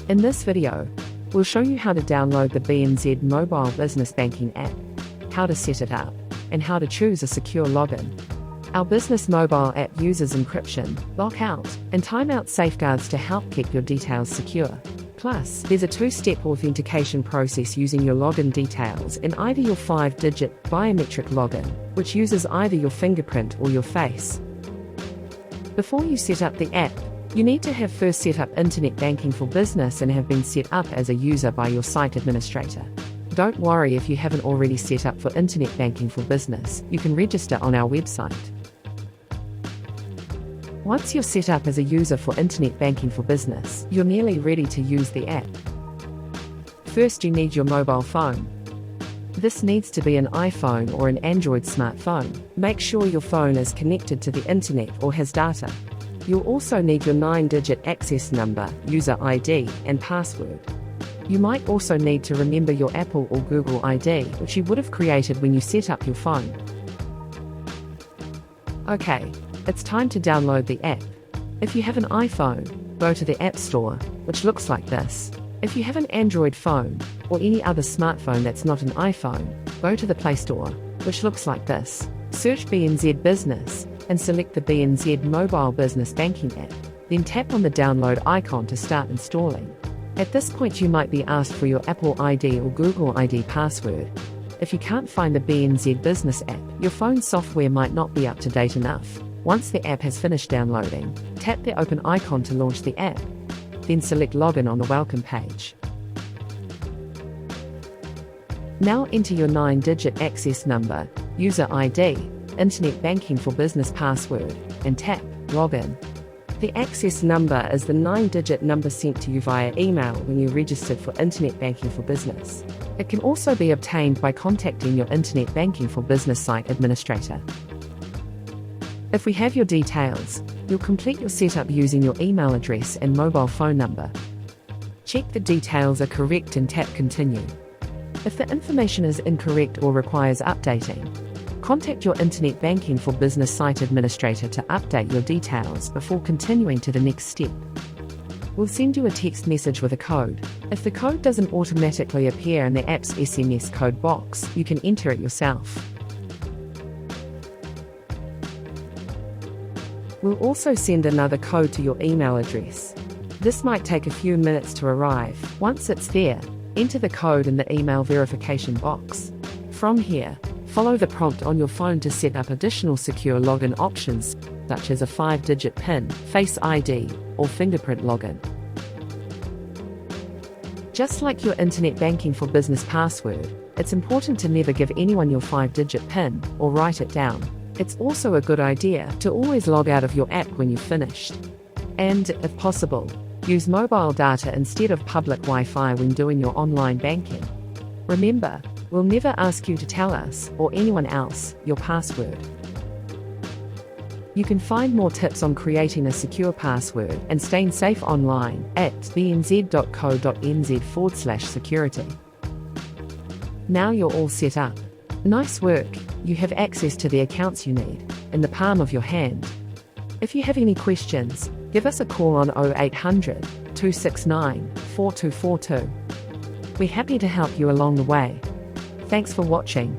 In this video, we'll show you how to download the BNZ Mobile Business Banking app, how to set it up, and how to choose a secure login. Our business mobile app uses encryption, lockout, and timeout safeguards to help keep your details secure. Plus, there's a two-step authentication process using your login details and either your 5-digit biometric login, which uses either your fingerprint or your face. Before you set up the app, you need to have first set up Internet Banking for Business and have been set up as a user by your site administrator. Don't worry if you haven't already set up for Internet Banking for Business, you can register on our website. Once you're set up as a user for Internet Banking for Business, you're nearly ready to use the app. First, you need your mobile phone. This needs to be an iPhone or an Android smartphone. Make sure your phone is connected to the internet or has data. You'll also need your 9-digit access number, user ID, and password. You might also need to remember your Apple or Google ID, which you would have created when you set up your phone. Okay, it's time to download the app. If you have an iPhone, go to the App Store, which looks like this. If you have an Android phone, or any other smartphone that's not an iPhone, go to the Play Store, which looks like this. Search BNZ Business, and select the BNZ Mobile Business Banking app. Then tap on the download icon to start installing. At this point you might be asked for your Apple ID or Google ID password. If you can't find the BNZ Business app, your phone software might not be up to date enough. Once the app has finished downloading, tap the open icon to launch the app. Then select Login on the welcome page. Now enter your 9-digit access number, user ID, Internet Banking for Business password, and tap Login. The access number is the 9-digit number sent to you via email when you registered for Internet Banking for Business. It can also be obtained by contacting your Internet Banking for Business site administrator. If we have your details, you'll complete your setup using your email address and mobile phone number. Check the details are correct and tap Continue. If the information is incorrect or requires updating, contact your Internet Banking for Business site administrator to update your details before continuing to the next step. We'll send you a text message with a code. If the code doesn't automatically appear in the app's SMS code box, you can enter it yourself. We'll also send another code to your email address. This might take a few minutes to arrive. Once it's there, enter the code in the email verification box. From here, follow the prompt on your phone to set up additional secure login options, such as a 5-digit PIN, Face ID, or fingerprint login. Just like your Internet Banking for Business password, it's important to never give anyone your 5-digit PIN or write it down. It's also a good idea to always log out of your app when you've finished. And, if possible, use mobile data instead of public Wi-Fi when doing your online banking. Remember, we'll never ask you to tell us, or anyone else, your password. You can find more tips on creating a secure password and staying safe online at bnz.co.nz/security. Now you're all set up. Nice work, you have access to the accounts you need, in the palm of your hand. If you have any questions, give us a call on 0800 269 4242. We're happy to help you along the way. Thanks for watching.